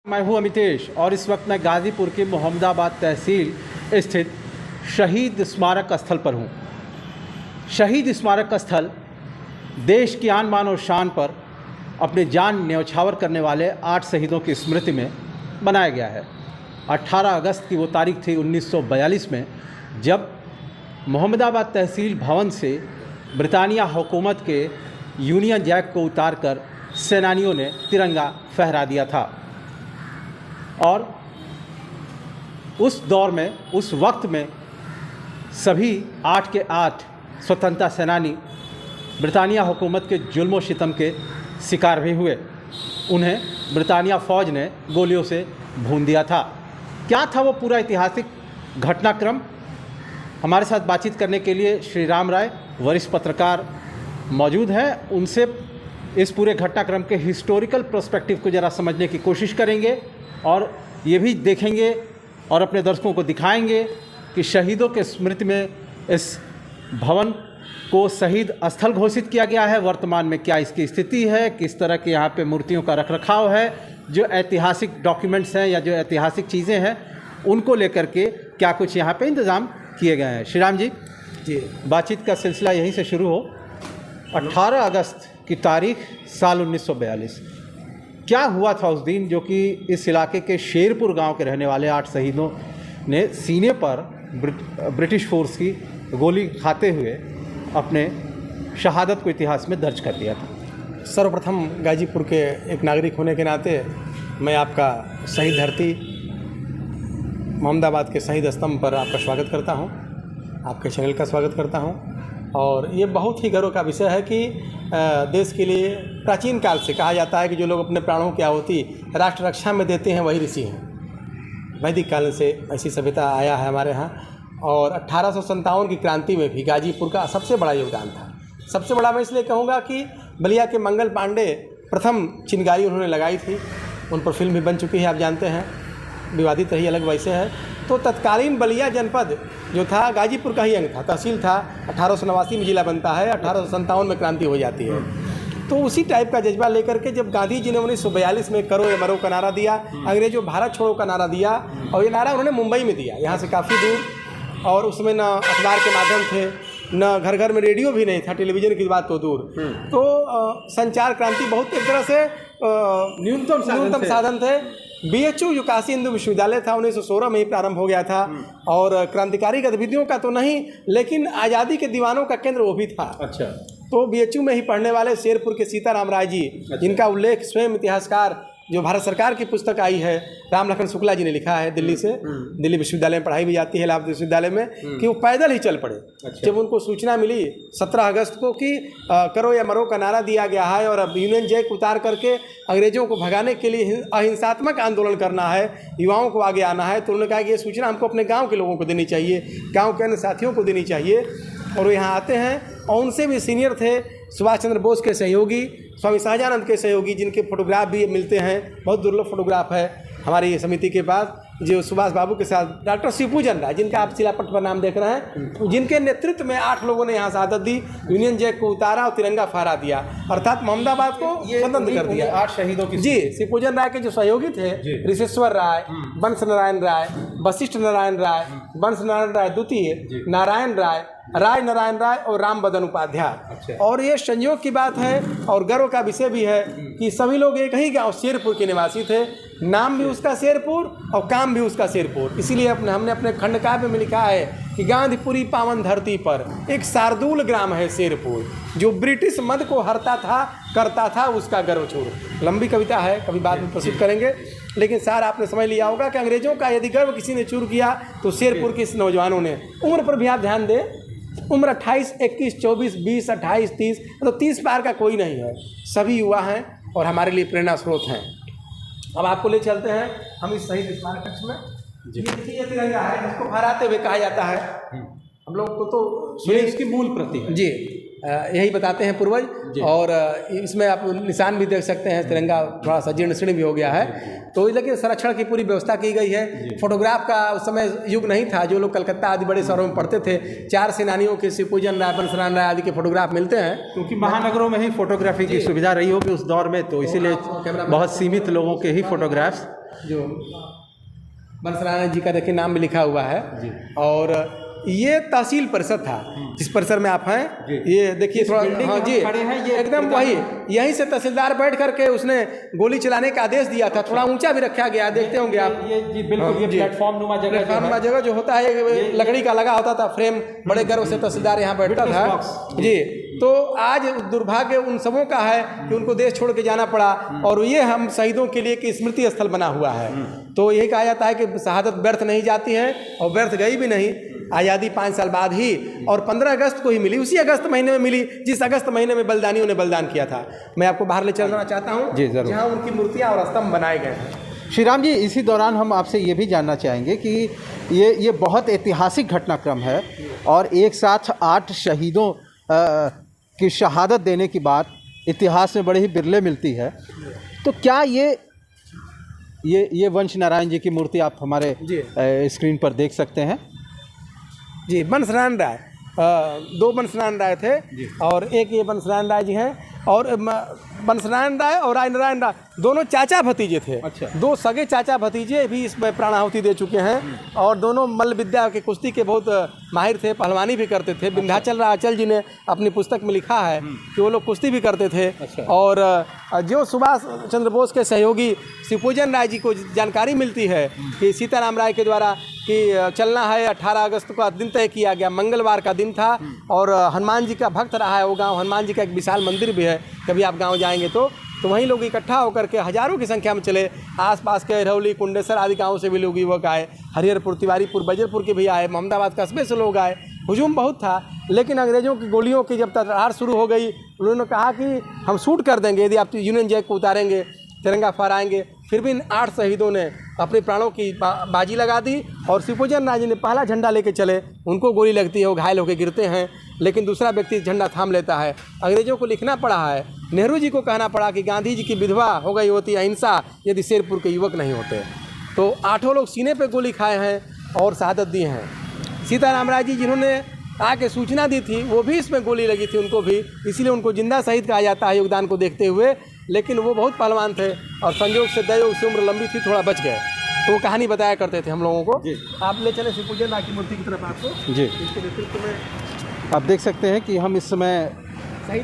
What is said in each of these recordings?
मैं हूं अमितेश और इस वक्त मैं गाज़ीपुर के मोहम्मदाबाद तहसील स्थित शहीद स्मारक स्थल पर हूं। शहीद स्मारक स्थल देश की आन बान और शान पर अपनी जान न्यौछावर करने वाले 8 शहीदों की स्मृति में बनाया गया है। 18 अगस्त की वो तारीख थी 1942 में, जब मोहम्मदाबाद तहसील भवन से ब्रिटानिया हुकूमत के यूनियन जैक को उतारकर सेनानियों ने तिरंगा फहरा दिया था। और उस दौर में, उस वक्त में सभी 8 के 8 स्वतंत्रता सेनानी ब्रिटानिया हुकूमत के जुल्म और सितम के शिकार भी हुए। उन्हें ब्रिटानिया फ़ौज ने गोलियों से भून दिया था। क्या था वो पूरा ऐतिहासिक घटनाक्रम? हमारे साथ बातचीत करने के लिए श्री राम राय, वरिष्ठ पत्रकार, मौजूद हैं। उनसे इस पूरे घटनाक्रम के हिस्टोरिकल पर्सपेक्टिव को ज़रा समझने की कोशिश करेंगे और ये भी देखेंगे और अपने दर्शकों को दिखाएंगे कि शहीदों के स्मृति में इस भवन को शहीद स्थल घोषित किया गया है। वर्तमान में क्या इसकी स्थिति है, किस तरह के यहाँ पे मूर्तियों का रखरखाव है, जो ऐतिहासिक डॉक्यूमेंट्स हैं या जो ऐतिहासिक चीज़ें हैं उनको लेकर के क्या कुछ यहाँ पे इंतज़ाम किए गए हैं। श्री राम जी, बातचीत का सिलसिला यहीं से शुरू हो। 18 अगस्त की तारीख साल 1942, क्या हुआ था उस दिन जो कि इस इलाके के शेरपुर गांव के रहने वाले 8 शहीदों ने सीने पर ब्रिटिश फोर्स की गोली खाते हुए अपने शहादत को इतिहास में दर्ज कर दिया था? सर्वप्रथम गाजीपुर के एक नागरिक होने के नाते मैं आपका शहीद धरती मोहम्मदाबाद के शहीद स्तंभ पर आपका स्वागत करता हूं, आपके चैनल का स्वागत करता हूं। और ये बहुत ही गर्व का विषय है कि देश के लिए प्राचीन काल से कहा जाता है कि जो लोग अपने प्राणों की आहुति राष्ट्र रक्षा में देते हैं वही ऋषि हैं। वैदिक काल से ऐसी सभ्यता आया है हमारे यहाँ। और 1857 की क्रांति में भी गाजीपुर का सबसे बड़ा योगदान था। सबसे बड़ा मैं इसलिए कहूँगा कि बलिया के मंगल पांडे प्रथम चिनगारी उन्होंने लगाई थी। उन पर फिल्म भी बन चुकी है, आप जानते हैं, विवादित रही, अलग वैसे है। तो तत्कालीन बलिया जनपद जो था गाजीपुर का ही अंग था, तहसील था। 1889 में जिला बनता है, 1857 में क्रांति हो जाती है। तो उसी टाइप का जज्बा लेकर के जब गांधी जी ने 1942 में करो या मरो का नारा दिया, अंग्रेजों भारत छोड़ो का नारा दिया, और ये नारा उन्होंने मुंबई में दिया, यहाँ से काफ़ी दूर। और उसमें न अखबार के माध्यम थे, न घर घर में रेडियो भी नहीं था, टेलीविज़न की बात तो दूर। तो संचार क्रांति बहुत एक तरह से न्यूनतम साधन थे। BHU जो काशी हिंदू विश्वविद्यालय था 1916 में ही प्रारंभ हो गया था। और क्रांतिकारी गतिविधियों का तो नहीं, लेकिन आज़ादी के दीवानों का केंद्र वो भी था। अच्छा। तो BHU में ही पढ़ने वाले शेरपुर के सीताराम राय जी, जिनका उल्लेख स्वयं इतिहासकार जो भारत सरकार की पुस्तक आई है, राम लखन शुक्ला जी ने लिखा है दिल्ली से, दिल्ली विश्वविद्यालय में पढ़ाई भी जाती है, इलाहाबाद विश्वविद्यालय में, कि वो पैदल ही चल पड़े। अच्छा। जब उनको सूचना मिली 17 अगस्त को कि करो या मरो का नारा दिया गया है और अब यूनियन जैक उतार करके अंग्रेजों को भगाने के लिए अहिंसात्मक आंदोलन करना है, युवाओं को आगे आना है, तो उन्होंने कहा कि ये सूचना हमको अपने गाँव के लोगों को देनी चाहिए, गाँव के अन्य साथियों को देनी चाहिए। और वो यहाँ आते हैं और उनसे भी सीनियर थे सुभाष चंद्र बोस के सहयोगी, स्वामी शाहजानंद के सहयोगी, जिनके फोटोग्राफ भी मिलते हैं। बहुत दुर्लभ फोटोग्राफ है हमारी समिति के पास, जो सुभाष बाबू के साथ डॉक्टर शिवपूजन राय, जिनका आप शिलापट पर नाम देख रहे हैं, जिनके नेतृत्व में 8 लोगों ने यहाँ शहादत दी, यूनियन जैक को उतारा और तिरंगा फहरा दिया, अर्थात मोहम्मदाबाद को स्वतंत्र कर दिया। 8 शहीदों की जी, शिवपूजन राय के जो सहयोगी थे, ऋषेश्वर राय, वंश नारायण राय, वशिष्ठ नारायण राय, वंश नारायण राय द्वितीय, नारायण राय, राय नारायण राय और राम बदन उपाध्याय। अच्छा। और ये संयोग की बात है और गर्व का विषय भी है कि सभी लोग एक ही गांव शेरपुर के निवासी थे। नाम भी उसका शेरपुर और काम भी उसका शेरपुर। इसीलिए हमने अपने खंडकाव्य में लिखा है कि गांधीपुरी पावन धरती पर एक शार्दुल ग्राम है शेरपुर, जो ब्रिटिश मद को हरता था, करता था उसका गर्व छोड़। लंबी कविता है, कभी बाद में प्रस्तुत करेंगे, लेकिन सार आपने समझ लिया होगा कि अंग्रेजों का यदि गर्व किसी ने चूर किया तो शेरपुर के इस नौजवानों ने। उम्र पर भी आप ध्यान दें, उम्र 28, 21, 24, 20, 28, 30, मतलब 30 पार का कोई नहीं है। सभी युवा हैं और हमारे लिए प्रेरणा स्रोत हैं। अब आपको ले चलते हैं हम इस शहीद स्मारक कक्ष में। ये तिरंगा है, जिसको फहराते हुए कहा जाता है। हम लोग को तो ये इसकी मूल प्रति है। जी, यही बताते हैं पूर्वज। और इसमें आप निशान भी देख सकते हैं, तिरंगा थोड़ा सा जीर्ण शीर्ण भी हो गया है। तो लेकिन संरक्षण की पूरी व्यवस्था की गई है। फोटोग्राफ का उस समय युग नहीं था। जो लोग कलकत्ता आदि बड़े शहरों में पढ़ते थे, 4 सेनानियों के, शिवपूजन राय, वंशनारायण राय आदि के फोटोग्राफ मिलते हैं, क्योंकि महानगरों में ही फोटोग्राफी की सुविधा रही होगी उस दौर में, तो इसीलिए बहुत सीमित लोगों के ही फोटोग्राफ्स जो बंसनारायण जी का देखिए नाम भी लिखा हुआ है। और ये तहसील परिषद था जिस परिसर में आप हैं। ये देखिए थोड़ा, हाँ जी, खड़े हैं ये एकदम वही, यहीं से तहसीलदार बैठ करके उसने गोली चलाने का आदेश दिया था। थोड़ा ऊंचा भी रखा गया, देखते होंगे आप। ये जी बिल्कुल, ये प्लेटफॉर्म नुमा जगह प्लेटफॉर्म नुमा जगह जो होता है, लकड़ी का लगा होता था फ्रेम, बड़े गर्व से तहसीलदार यहाँ बैठता था जी। तो आज दुर्भाग्य उन सबों का है कि उनको देश छोड़ के जाना पड़ा, और ये हम शहीदों के लिए कि स्मृति स्थल बना हुआ है। तो यही कहा जाता है कि शहादत व्यर्थ नहीं जाती है, और व्यर्थ गई भी नहीं। आज़ादी 5 साल बाद ही, और 15 अगस्त को ही मिली, उसी अगस्त महीने में मिली जिस अगस्त महीने में बलिदानियों ने बलिदान किया था। मैं आपको बाहर ले चलना चाहता हूँ जी, जरूर, जहाँ उनकी मूर्तियाँ और स्तंभ बनाए गए हैं। श्री राम जी, इसी दौरान हम आपसे ये भी जानना चाहेंगे कि ये बहुत ऐतिहासिक घटनाक्रम है, और एक साथ 8 शहीदों की शहादत देने की बात इतिहास में बड़े ही बिरले मिलती है। तो क्या ये वंश नारायण जी की मूर्ति आप हमारे स्क्रीन पर देख सकते हैं? जी, बंसनारायण राय, 2 बंसनारायण राय थे, और एक ये बंसनारायण राय जी हैं। और बंसनारायण राय और रायनारायण राय दोनों चाचा भतीजे थे। अच्छा। 2 सगे चाचा भतीजे भी इसमें प्राणाहुति दे चुके हैं, और दोनों मल्ल विद्या के, कुश्ती के बहुत माहिर थे, पहलवानी भी करते थे। विंध्याचल राचल जी ने अपनी पुस्तक में लिखा है कि वो लोग कुश्ती भी करते थे। अच्छा। और जो सुभाष चंद्र बोस के सहयोगी शिवपूजन राय जी को जानकारी मिलती है कि सीताराम राय के द्वारा कि चलना है, 18 अगस्त का दिन तय किया गया, मंगलवार का दिन था, और हनुमान जी का भक्त रहा है वो गांव। हनुमान जी का एक विशाल मंदिर भी है, कभी आप गांव जाएंगे तो वहीं लोग इकट्ठा होकर के हज़ारों की संख्या में चले। आसपास के रौली, कुंडेसर आदि गाँव से भी लोग युवक आए, हरिहरपुर, तिवारीपुर, बजरपुर के भी आए, मोहम्मदाबाद कस्बे से लोग आए। हुजूम बहुत था, लेकिन अंग्रेज़ों की गोलियों की जब तकरार शुरू हो गई, उन्होंने कहा कि हम शूट कर देंगे यदि आप यूनियन जैक को उतारेंगे, तिरंगा फहराएंगे। फिर भी इन 8 शहीदों ने अपने प्राणों की बाजी लगा दी, और शिवपूजन राय जी ने पहला झंडा लेके चले। उनको गोली लगती है, वो घायल होकर गिरते हैं, लेकिन दूसरा व्यक्ति झंडा थाम लेता है। अंग्रेज़ों को लिखना पड़ा है, नेहरू जी को कहना पड़ा कि गांधी जी की विधवा हो गई होती अहिंसा यदि शेरपुर के युवक नहीं होते। तो 8 लोग सीने पे गोली खाए हैं और शहादत दी हैं। सीताराम राय जी जिन्होंने आके सूचना दी थी, वो भी इसमें गोली लगी थी उनको भी, इसीलिए उनको जिंदा शहीद कहा जाता है योगदान को देखते हुए। लेकिन वो बहुत पहलवान थे, और संयोग से दयोग से उम्र लंबी थी, थोड़ा बच गए। तो वो कहानी बताया करते थे हम लोगों को। आप ले चले शिवपूजन राय की मूर्ति की तरफ आपको जी। इसके नेतृत्व में आप देख सकते हैं कि हम इस समय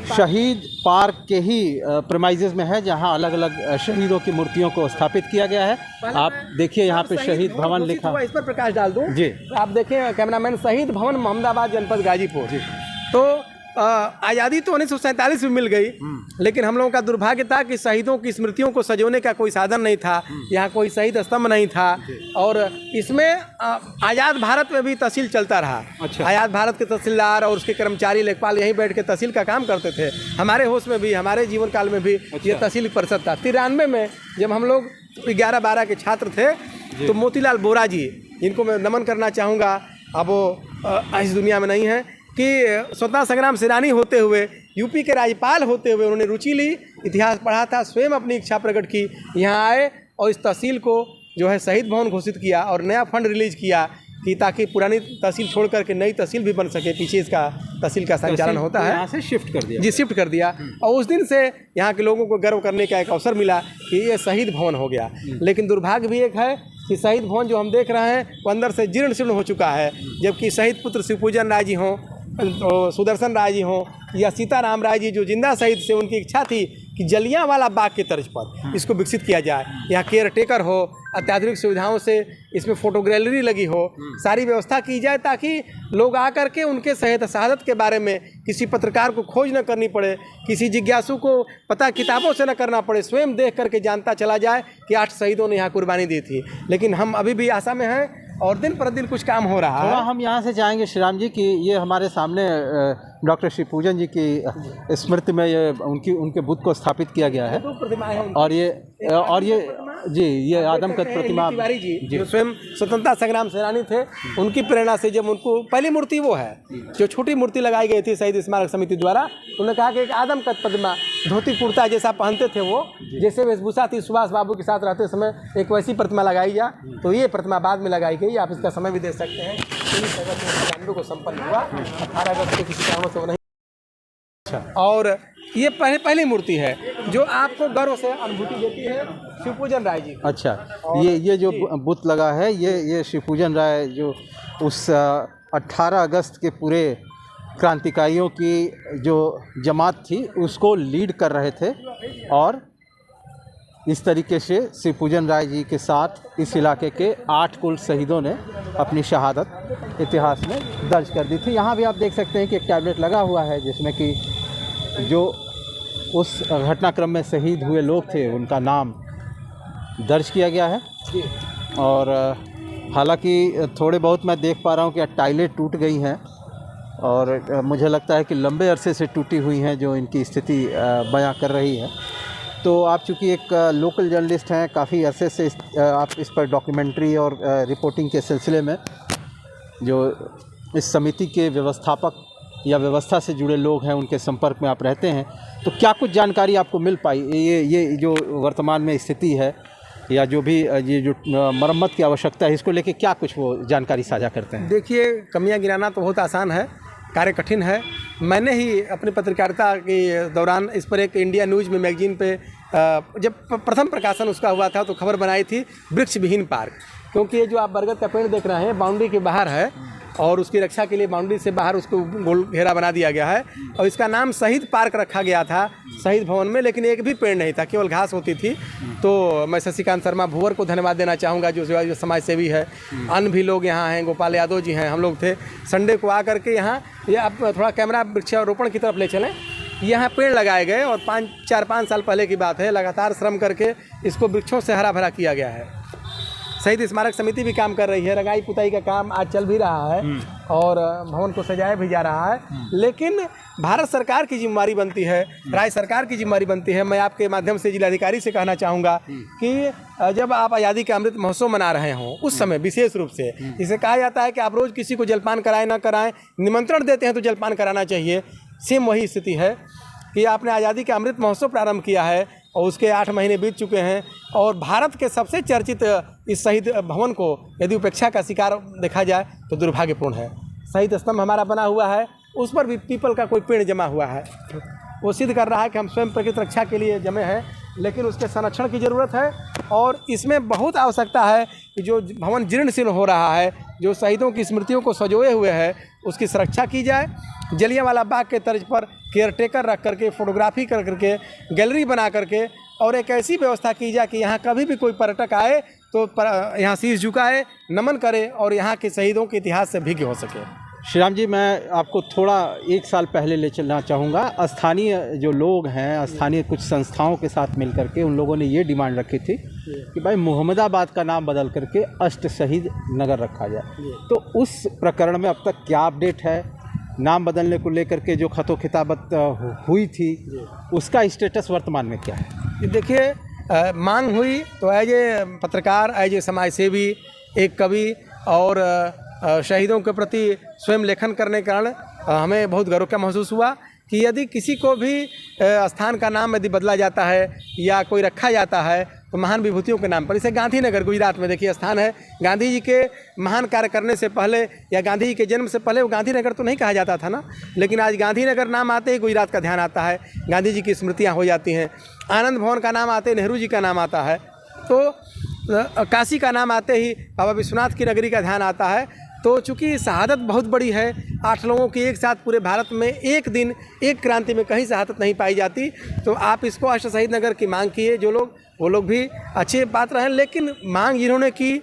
शहीद पार्क के ही प्रेमाइजेज में है, जहां अलग अलग शहीदों की मूर्तियों को स्थापित किया गया है। आप देखिए यहाँ पे शहीद भवन लिखा, इस पर प्रकाश डाल दूं जी। आप देखें कैमरामैन, शहीद भवन मोहम्मदाबाद जनपद गाजीपुर। तो आज़ादी तो 1947 में मिल गई, लेकिन हम लोगों का दुर्भाग्य था कि शहीदों की स्मृतियों को सजोने का कोई साधन नहीं था। यहाँ कोई शहीद स्तंभ नहीं था, और इसमें आज़ाद भारत में भी तहसील चलता रहा। अच्छा। आज़ाद भारत के तहसीलदार और उसके कर्मचारी लेखपाल यहीं बैठ के तहसील का काम करते थे। हमारे होश में भी, हमारे जीवन काल में भी ये तहसील परिषद था। 93 में जब हम लोग 11-12 के छात्र थे, तो मोतीलाल बोरा जी, जिनको मैं नमन करना चाहूँगा, अब वो इस दुनिया में नहीं है, कि स्वतंत्रता संग्राम सेनानी होते हुए, यूपी के राज्यपाल होते हुए उन्होंने रुचि ली, इतिहास पढ़ा था, स्वयं अपनी इच्छा प्रकट की, यहाँ आए और इस तहसील को जो है शहीद भवन घोषित किया, और नया फंड रिलीज किया कि ताकि पुरानी तहसील छोड़ करके नई तहसील भी बन सके। पीछे इसका तहसील का संचालन होता है, यहाँ से शिफ्ट कर दिया जी, शिफ्ट कर दिया। और उस दिन से यहाँ के लोगों को गर्व करने का एक अवसर मिला कि ये शहीद भवन हो गया। लेकिन दुर्भाग्य भी एक है कि शहीद भवन जो हम देख रहे हैं वो अंदर से जीर्ण शीर्ण हो चुका है, जबकि शहीद पुत्र शिवपूजन राय जी हों, सुदर्शन राय जी हों, या सीताराम राय जी जो जिंदा शहीद से, उनकी इच्छा थी कि जलियांवाला बाग के तर्ज पर इसको विकसित किया जाए। यहाँ केयर टेकर हो, अत्याधुनिक सुविधाओं से इसमें फोटो गैलरी लगी हो, सारी व्यवस्था की जाए ताकि लोग आकर के उनके शहादत के बारे में किसी पत्रकार को खोज न करनी पड़े, किसी जिज्ञासु को पता किताबों से न करना पड़े, स्वयं देख करके जानता चला जाए कि 8 शहीदों ने यहाँ कुर्बानी दी थी। लेकिन हम अभी भी आशा में हैं, और दिन प्रतिदिन कुछ काम हो रहा है। हम यहाँ से चाहेंगे श्री राम जी कि ये हमारे सामने डॉक्टर शिवपूजन जी की स्मृति में ये उनके बुत को स्थापित किया गया है, और ये जी, ये आदमकद प्रतिमा तिवारी जी जो स्वयं स्वतंत्रता संग्राम सेनानी थे, उनकी प्रेरणा से जब उनको पहली मूर्ति वो है जो छोटी मूर्ति लगाई गई थी शहीद स्मारक समिति द्वारा, उन्होंने कहा कि एक आदमकद प्रतिमा, धोती कुर्ता जैसा पहनते थे वो, जैसे वेशभूषा थी सुभाष बाबू के साथ रहते समय, एक वैसी प्रतिमा लगाई जाए। तो ये प्रतिमा बाद में लगाई गई, आप इसका समय भी दे सकते हैं। 19 अगस्त 1992 को संपन्न हुआ, 18 अगस्त को किसी कारणों से वो नहीं और ये पहली मूर्ति है जो आपको गर्व से अनुभूति देती है शिवपूजन राय जी। अच्छा, ये जो बुत लगा है ये शिवपूजन राय जो उस 18 अगस्त के पूरे क्रांतिकारियों की जो जमात थी उसको लीड कर रहे थे, और इस तरीके से शिवपूजन राय जी के साथ इस इलाके के 8 कुल शहीदों ने अपनी शहादत इतिहास में दर्ज कर दी थी। यहाँ भी आप देख सकते हैं कि एक टैबलेट लगा हुआ है जिसमें कि जो उस घटनाक्रम में शहीद हुए लोग थे उनका नाम दर्ज किया गया है। और हालांकि थोड़े बहुत मैं देख पा रहा हूँ कि टाइलें टूट गई हैं और मुझे लगता है कि लंबे अरसे से टूटी हुई हैं, जो इनकी स्थिति बयां कर रही है। तो आप चूँकि एक लोकल जर्नलिस्ट हैं, काफ़ी अरसे से आप इस पर डॉक्यूमेंट्री और रिपोर्टिंग के सिलसिले में जो इस समिति के व्यवस्थापक या व्यवस्था से जुड़े लोग हैं उनके संपर्क में आप रहते हैं, तो क्या कुछ जानकारी आपको मिल पाई ये जो वर्तमान में स्थिति है या जो भी ये जो मरम्मत की आवश्यकता है, इसको लेके क्या कुछ वो जानकारी साझा करते हैं? देखिए, कमियां गिनाना तो बहुत आसान है, कार्य कठिन है। मैंने ही अपनी पत्रकारिता के दौरान इस पर एक इंडिया न्यूज़ में मैगजीन पे जब प्रथम प्रकाशन उसका हुआ था तो खबर बनाई थी वृक्ष विहीन पार्क, क्योंकि ये जो आप बरगद का पेड़ देख रहे हैं बाउंड्री के बाहर है और उसकी रक्षा के लिए बाउंड्री से बाहर उसको गोल घेरा बना दिया गया है और इसका नाम शहीद पार्क रखा गया था शहीद भवन में, लेकिन एक भी पेड़ नहीं था, केवल घास होती थी। तो मैं शशिकांत शर्मा भुवर को धन्यवाद देना चाहूँगा जो समाज सेवी है। अन्य भी लोग यहाँ हैं, गोपाल यादव जी हैं, हम लोग थे। संडे को आकर के यहाँ ये आप थोड़ा कैमरा वृक्षारोपण की तरफ ले चलें, यहाँ पेड़ लगाए गए और 4-5 साल पहले की बात है, लगातार श्रम करके इसको वृक्षों से हरा भरा किया गया है। शहीद स्मारक समिति भी काम कर रही है, रंगाई पुताई का काम आज चल भी रहा है और भवन को सजाया भी जा रहा है, लेकिन भारत सरकार की जिम्मेदारी बनती है, राज्य सरकार की जिम्मेदारी बनती है। मैं आपके माध्यम से जिलाधिकारी से कहना चाहूँगा कि जब आप आज़ादी का अमृत महोत्सव मना रहे हों उस समय विशेष रूप से इसे कहा जाता है कि आप रोज़ किसी को जलपान कराएं ना कराएं, निमंत्रण देते हैं तो जलपान कराना चाहिए। सेम वही स्थिति है कि आपने आज़ादी का अमृत महोत्सव प्रारंभ किया है और उसके 8 महीने बीत चुके हैं और भारत के सबसे चर्चित इस शहीद भवन को यदि उपेक्षा का शिकार देखा जाए तो दुर्भाग्यपूर्ण है। शहीद स्तंभ हमारा बना हुआ है, उस पर भी पीपल का कोई पेड़ जमा हुआ है, वो सिद्ध कर रहा है कि हम स्वयं प्रकृति रक्षा के लिए जमे हैं, लेकिन उसके संरक्षण की ज़रूरत है और इसमें बहुत आवश्यकता है कि जो भवन जीर्णशीर्ण हो रहा है, जो शहीदों की स्मृतियों को सजोए हुए है, उसकी सुरक्षा की जाए। जलियांवाला बाग के तर्ज पर केयर टेकर रख करके, फोटोग्राफी कर करके, गैलरी बना करके और एक ऐसी व्यवस्था की जाए कि यहाँ कभी भी कोई पर्यटक आए तो यहाँ शीश झुकाए, नमन करे और यहाँ के शहीदों के इतिहास से भिन्न हो सके। श्रीराम जी, मैं आपको थोड़ा 1 साल पहले ले चलना चाहूँगा। स्थानीय जो लोग हैं, स्थानीय कुछ संस्थाओं के साथ मिलकर के उन लोगों ने ये डिमांड रखी थी कि भाई मोहम्मदाबाद का नाम बदल करके अष्ट शहीद नगर रखा जाए। तो उस प्रकरण में अब तक क्या अपडेट है? नाम बदलने को लेकर के जो खतो खिताबत हुई थी उसका स्टेटस वर्तमान में क्या है? देखिए, मांग हुई तो एज ए पत्रकार, एज ए समाज सेवी, एक कवि और शहीदों के प्रति स्वयं लेखन करने के कारण हमें बहुत गर्व का महसूस हुआ कि यदि किसी को भी स्थान का नाम यदि बदला जाता है या कोई रखा जाता है तो महान विभूतियों के नाम पर। इसे गांधीनगर गुजरात में देखिए स्थान है, गांधी जी के महान कार्य करने से पहले या गांधी जी के जन्म से पहले वो गांधीनगर तो नहीं कहा जाता था ना, लेकिन आज गांधीनगर नाम आते ही गुजरात का ध्यान आता है, गांधी जी की स्मृतियाँ हो जाती हैं। आनंद भवन का नाम आते ही नेहरू जी का नाम आता है, तो काशी का नाम आते ही बाबा विश्वनाथ की नगरी का ध्यान आता है। तो चूँकि शहादत बहुत बड़ी है, 8 लोगों की एक साथ पूरे भारत में एक दिन एक क्रांति में कहीं शहादत नहीं पाई जाती, तो आप इसको अष्ट शहीद नगर की मांग किए। जो लोग वो लोग भी अच्छी बात रहे, लेकिन मांग जिन्होंने की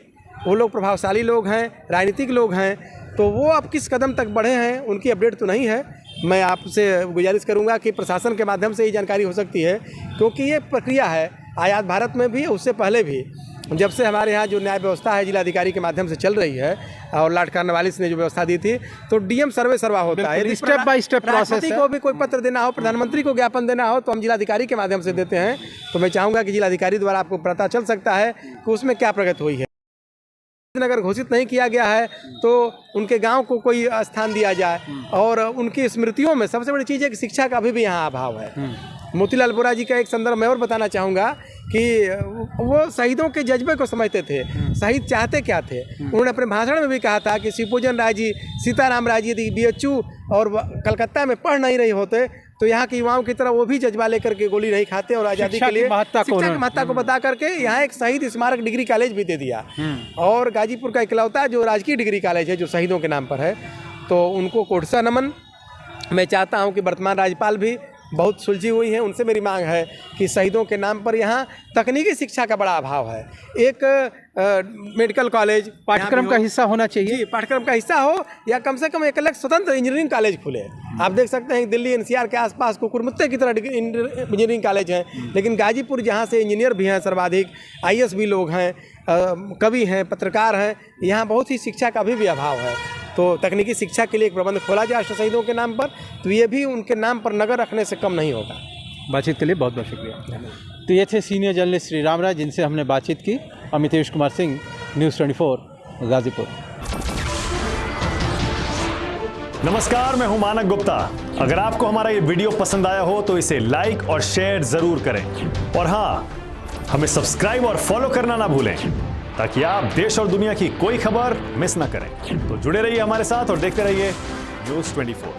वो लोग प्रभावशाली लोग हैं, राजनीतिक लोग हैं, तो वो अब किस कदम तक बढ़े हैं उनकी अपडेट तो नहीं है। मैं आपसे गुजारिश करूंगा कि प्रशासन के माध्यम से ये जानकारी हो सकती है, क्योंकि ये प्रक्रिया है आज़ाद भारत में भी, उससे पहले भी, जब से हमारे यहाँ जो न्याय व्यवस्था है जिलाधिकारी के माध्यम से चल रही है और लॉर्ड कॉर्नवालिस ने जो व्यवस्था दी थी, तो डीएम सर्वे सर्वा होता है। स्टेप बाय स्टेप प्रोसेस है। को भी कोई पत्र देना हो, प्रधानमंत्री को ज्ञापन देना हो, तो हम जिलाधिकारी के माध्यम से देते हैं। तो मैं चाहूँगा कि जिलाधिकारी द्वारा आपको पता चल सकता है कि उसमें क्या प्रगति हुई है। अगर घोषित नहीं किया गया है तो उनके गांव को कोई स्थान दिया जाए और उनकी स्मृतियों में सबसे बड़ी चीज़ है कि शिक्षा का भी यहाँ अभाव है। मोतीलाल वोरा जी का एक संदर्भ मैं और बताना चाहूँगा कि वो शहीदों के जज्बे को समझते थे, शहीद चाहते क्या थे। उन्होंने अपने भाषण में भी कहा था कि शिवपूजन राय जी, सीताराम राय जी यदि BHU और कलकत्ता में पढ़ नहीं रहे होते तो यहाँ के युवाओं की तरह वो भी जज्बा लेकर के गोली नहीं खाते और आज़ादी शिक्षा के की लिए महत्ता को शिक्षा की महत्ता को बता करके यहाँ एक शहीद स्मारक डिग्री कॉलेज भी दे दिया। और गाजीपुर का इकलौता जो राजकीय डिग्री कॉलेज है जो शहीदों के नाम पर है, तो उनको कोटसा नमन। मैं चाहता हूँ कि वर्तमान राज्यपाल भी बहुत सुलझी हुई हैं, उनसे मेरी मांग है कि शहीदों के नाम पर यहाँ तकनीकी शिक्षा का बड़ा अभाव है। एक मेडिकल कॉलेज पाठ्यक्रम का हिस्सा होना चाहिए। जी, पाठ्यक्रम का हिस्सा हो या कम से कम एक अलग स्वतंत्र इंजीनियरिंग कॉलेज खुले। आप देख सकते हैं दिल्ली एनसीआर के आसपास कुकुरमुत्ते की तरह इंजीनियरिंग कॉलेज हैं, लेकिन गाजीपुर जहाँ से इंजीनियर भी हैं सर्वाधिक, आईएएस भी लोग हैं, कवि हैं, पत्रकार हैं, यहाँ बहुत ही शिक्षा का भी अभाव है। तो तकनीकी शिक्षा के लिए एक प्रबंध खोला जाए अष्ट शहीदों के नाम पर, तो ये भी उनके नाम पर नगर रखने से कम नहीं होगा। बातचीत के लिए बहुत बहुत शुक्रिया। तो ये थे सीनियर जर्नलिस्ट श्री राम राय, जिनसे हमने बातचीत की। अमितेश कुमार सिंह, न्यूज़ 24 गाजीपुर। नमस्कार, मैं हूं मानक गुप्ता। अगर आपको हमारा ये वीडियो पसंद आया हो तो इसे लाइक और शेयर जरूर करें, और हाँ, हमें सब्सक्राइब और फॉलो करना ना भूलें ताकि आप देश और दुनिया की कोई खबर मिस ना करें। तो जुड़े रहिए हमारे साथ और देखते रहिए न्यूज़ 24।